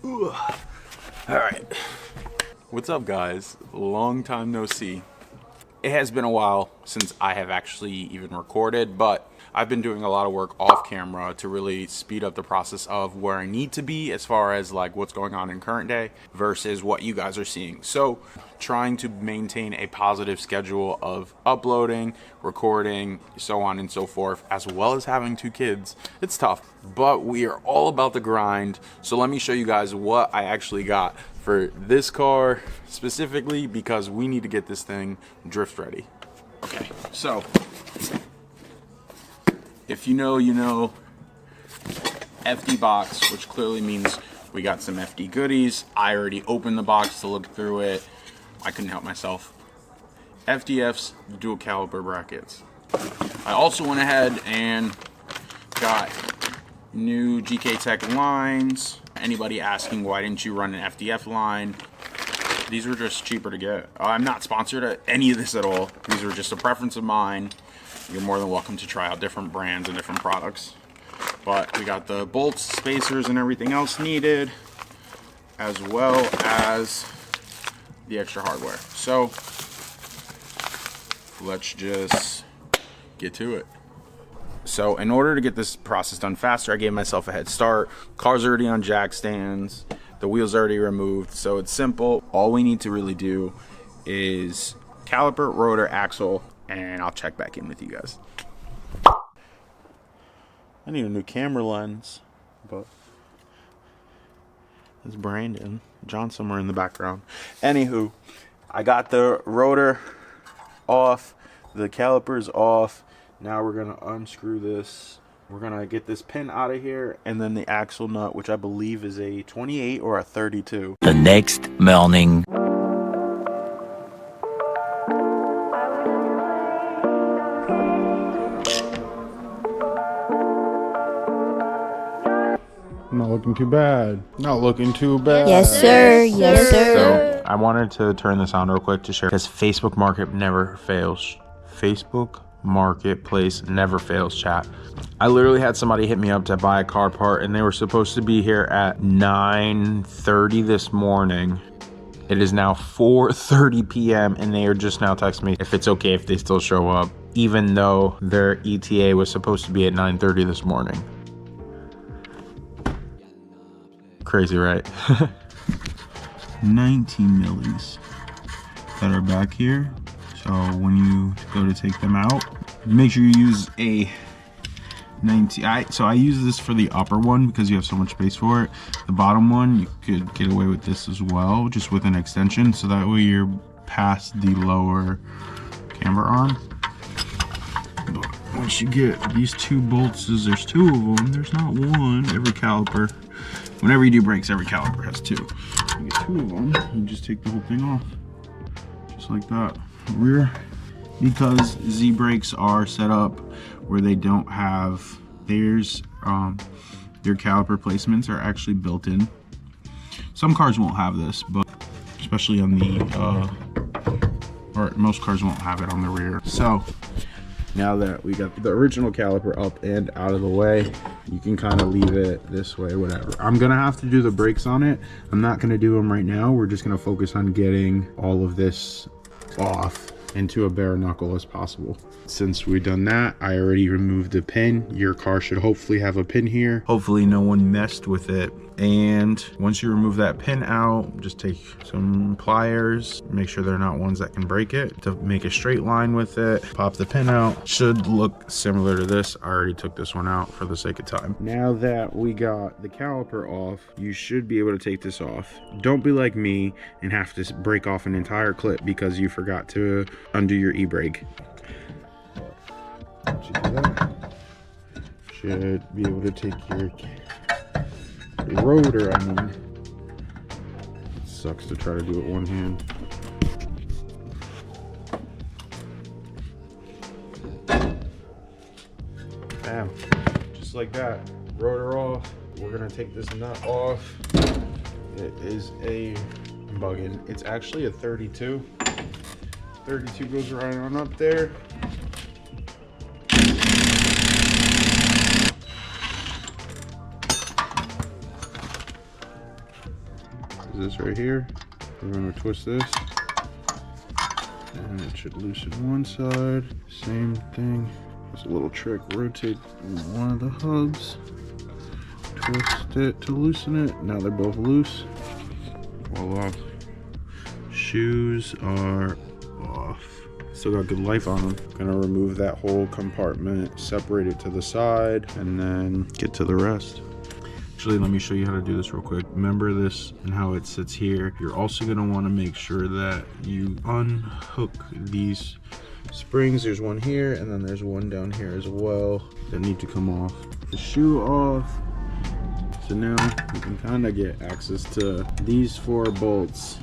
All right. What's up, guys? Long time no see. It has been a while since I have actually even recorded, but I've been doing a lot of work off camera to really speed up the process of where I need to be as far as like what's going on in current day versus what you guys are seeing. So trying to maintain a positive schedule of uploading, recording, so on and so forth, as well as having 2 kids. It's tough, but we are all about the grind. So let me show you guys what I actually got for this car specifically, because we need to get this thing drift ready. Okay, so if you know, you know. FD box, which clearly means we got some FD goodies. I already opened the box to look through it. I couldn't help myself. FDF's dual caliper brackets. I also went ahead and got new GK Tech lines. Anybody asking why didn't you run an FDF line? These were just cheaper to get. I'm not sponsored at any of this at all. These were just a preference of mine. You're more than welcome to try out different brands and different products. But we got the bolts, spacers, and everything else needed, as well as the extra hardware. So let's just get to it. So in order to get this process done faster, I gave myself a head start. Car's already on jack stands. The wheel's already removed, so it's simple. All we need to really do is caliper, rotor, axle, and I'll check back in with you guys. I need a new camera lens, but it's Brandon. John somewhere in the background. Anywho, I got the rotor off, the calipers off. Now we're gonna unscrew this. We're gonna get this pin out of here, and then the axle nut, which I believe is a 28 or a 32. The next morning. Not looking too bad. Not looking too bad. Yes, sir. Yes, sir. So I wanted to turn this on real quick to share, because Facebook Market never fails. Facebook Marketplace never fails, chat. I literally had somebody hit me up to buy a car part, and they were supposed to be here at 9:30 this morning. It is now 4:30 p.m. and they are just now texting me if it's okay if they still show up, even though their ETA was supposed to be at 9:30 this morning. Crazy, right? 19 millis that are back here. So when you go to take them out, make sure you use a 19. So I use this for the upper one because you have so much space for it. The bottom one, you could get away with this as well, just with an extension, so that way you're past the lower camber arm. But once you get these 2 bolts, there's 2 of them. There's not one. Every caliper, whenever you do brakes, every caliper has 2. You get 2 of them, you just take the whole thing off, just like that. Rear, because Z brakes are set up where they don't have theirs, their caliper placements are actually built in. Some cars won't have this, but especially on the or most cars won't have it on the rear. So now that we got the original caliper up and out of the way, you can kind of leave it this way, whatever. I'm gonna have to do the brakes on it. I'm not gonna do them right now. We're just gonna focus on getting all of this off into a bare knuckle as possible. Since we've done that, I already removed the pin. Your car should hopefully have a pin here. Hopefully no one messed with it. And once you remove that pin out, just take some pliers, make sure they're not ones that can break it, to make a straight line with it. Pop the pin out. Should look similar to this. I already took this one out for the sake of time. Now that we got the caliper off, you should be able to take this off. Don't be like me and have to break off an entire clip because you forgot to undo your e-brake. Once you do that, should be able to take your rotor, I mean. It sucks to try to do it one hand. Bam. Just like that. Rotor off. We're gonna take this nut off. It is a buggin'. It's actually a 32. 32 goes right on up there. is this right here. We're gonna twist this, and it should loosen one side. Same thing. There's a little trick. Rotate one of the hubs, twist it to loosen it. Now they're both loose. Voila. Shoes are off. Still got good life on them. Gonna remove that whole compartment, separate it to the side, and then get to the rest. Actually, let me show you how to do this real quick. Remember this and how it sits here. You're also gonna wanna make sure that you unhook these springs. There's one here, and then there's one down here as well that need to come off. The shoe off. So now you can kinda get access to these 4 bolts.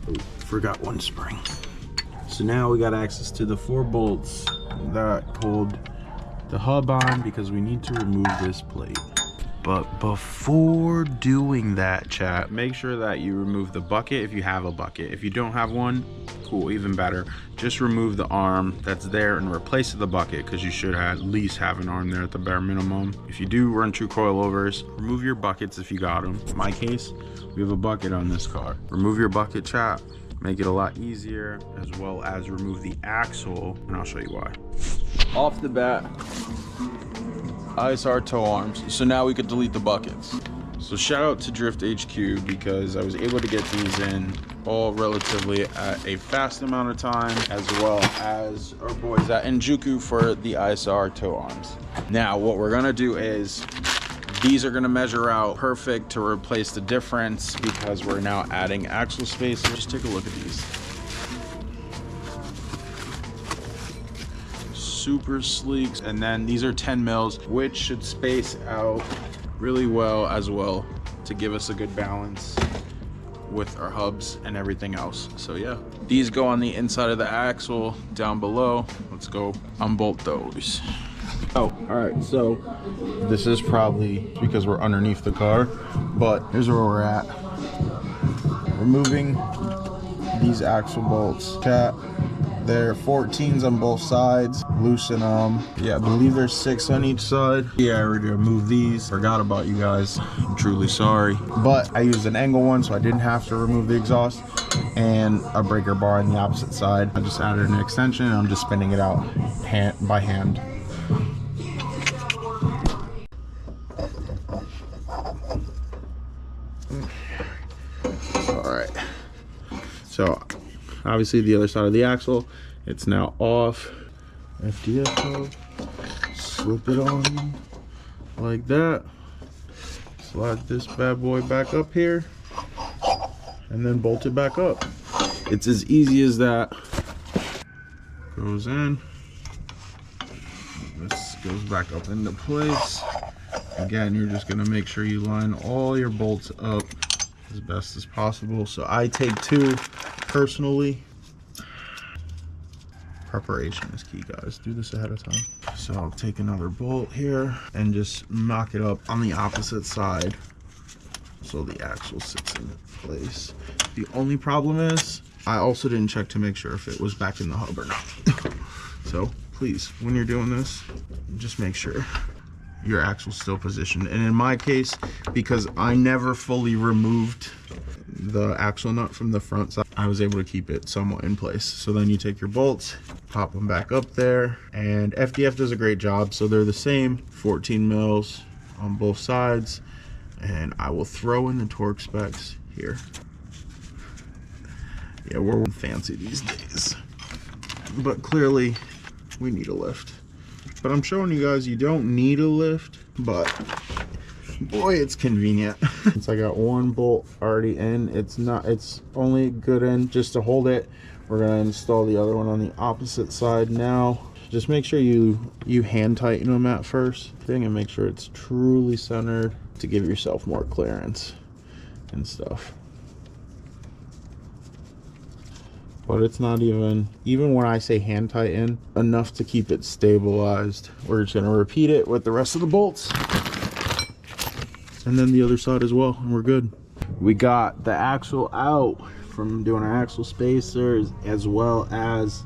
Oh, forgot one spring. So now we got access to the 4 bolts that hold the hub on, because we need to remove this plate. But before doing that, chat, make sure that you remove the bucket if you have a bucket. If you don't have one, cool, even better. Just remove the arm that's there and replace the bucket, because you should at least have an arm there at the bare minimum. If you do run 2 coilovers, remove your buckets if you got them. In my case, we have a bucket on this car. Remove your bucket, chat. Make it a lot easier, as well as remove the axle, and I'll show you why. Off the bat, ISR Toe Arms. So now we could delete the buckets. So shout out to Drift HQ, because I was able to get these in all relatively at a fast amount of time, as well as our boys at Injuku for the ISR Toe Arms. Now what we're gonna do is, these are gonna measure out perfect to replace the difference, because we're now adding axle space. So just take a look at these. Super sleek. And then these are 10 mils, which should space out really well as well to give us a good balance with our hubs and everything else. So yeah, these go on the inside of the axle down below. Let's go unbolt those. Oh, all right, so this is probably because we're underneath the car, but here's where we're at. Removing these axle bolts. Chat, they're 14s on both sides. Loosen them. Yeah, I believe there's 6 on each side. Yeah, I already removed these. Forgot about you guys. I'm truly sorry. But I used an angle one, so I didn't have to remove the exhaust, and a breaker bar on the opposite side. I just added an extension, and I'm just spinning it out by hand. Alright, so obviously the other side of the axle, it's now off. FDF hub, slip it on like that, slide this bad boy back up here, and then bolt it back up. It's as easy as that. Goes in, this goes back up into place. Again, you're just gonna make sure you line all your bolts up as best as possible. So I take 2 personally. Preparation is key, guys. Do this ahead of time. So I'll take another bolt here and just knock it up on the opposite side so the axle sits in place. The only problem is I also didn't check to make sure if it was back in the hub or not. So please, when you're doing this, just make sure your axle's still positioned. And in my case, because I never fully removed the axle nut from the front side, I was able to keep it somewhat in place. So then you take your bolts, pop them back up there, and FDF does a great job. So they're the same 14 mils on both sides, and I will throw in the torque specs here. Yeah, we're fancy these days, but clearly we need a lift. But I'm showing you guys you don't need a lift, but boy, it's convenient. Since I got one bolt already in, it's only good in just to hold it. We're gonna install the other one on the opposite side now. Just make sure you hand tighten them at first thing, and make sure it's truly centered to give yourself more clearance and stuff. But it's not even when I say hand tighten, enough to keep it stabilized. We're just gonna repeat it with the rest of the bolts, and then the other side as well, and we're good. We got the axle out from doing our axle spacers, as well as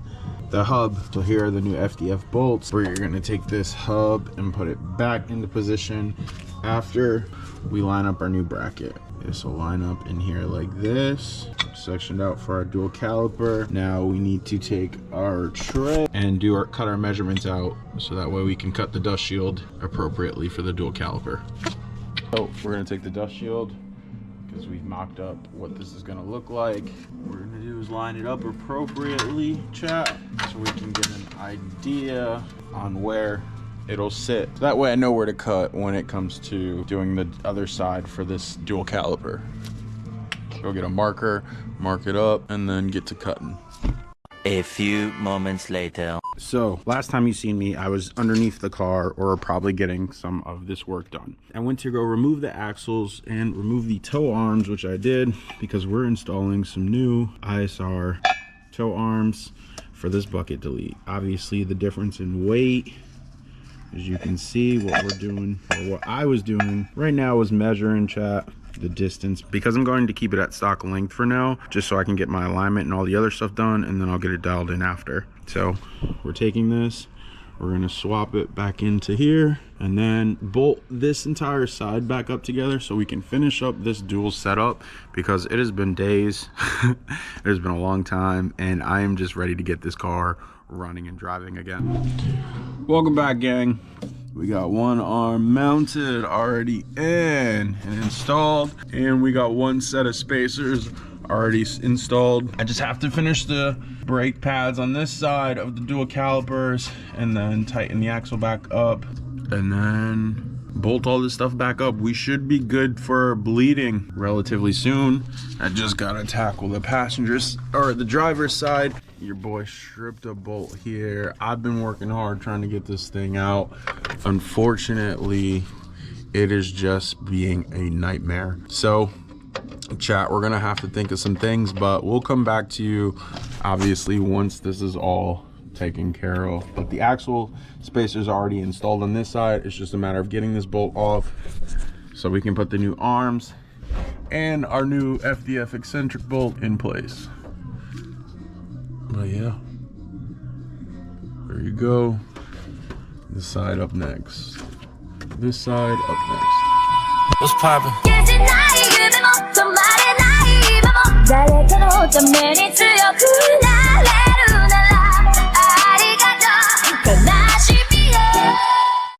the hub. So here are the new FDF bolts, where you're gonna take this hub and put it back into position after we line up our new bracket. This will line up in here like this, sectioned out for our dual caliper. Now we need to take our tray and cut our measurements out so that way we can cut the dust shield appropriately for the dual caliper. So we're gonna take the dust shield because we've mocked up what this is gonna look like. What we're gonna do is line it up appropriately, chat, so we can get an idea on where it'll sit. So that way I know where to cut when it comes to doing the other side for this dual caliper. Go get a marker, mark it up, and then get to cutting. A few moments later. So last time you seen me, I was underneath the car or probably getting some of this work done. I went to go remove the axles and remove the toe arms, which I did because we're installing some new ISR toe arms for this bucket delete. Obviously the difference in weight, as you can see, what we're doing, or what I was doing right now was measuring, chat, the distance, because I'm going to keep it at stock length for now, just so I can get my alignment and all the other stuff done, and then I'll get it dialed in after. So we're taking this, we're gonna swap it back into here, and then bolt this entire side back up together so we can finish up this dual setup, because it has been days, it has been a long time, and I am just ready to get this car running and driving again. Welcome back, gang. We got one arm mounted already in and installed, and we got one set of spacers already installed. I just have to finish the brake pads on this side of the dual calipers and then tighten the axle back up and then bolt all this stuff back up. We should be good for bleeding relatively soon. I just gotta tackle the passengers or the driver's side. Your boy stripped a bolt here. I've been working hard trying to get this thing out. Unfortunately, it is just being a nightmare. So chat, we're gonna have to think of some things, but we'll come back to you obviously once this is all taken care of. But the axle spacers are already installed on this side. It's just a matter of getting this bolt off so we can put the new arms and our new FDF eccentric bolt in place. But yeah, there you go. This side up next. This side up next. What's poppin'?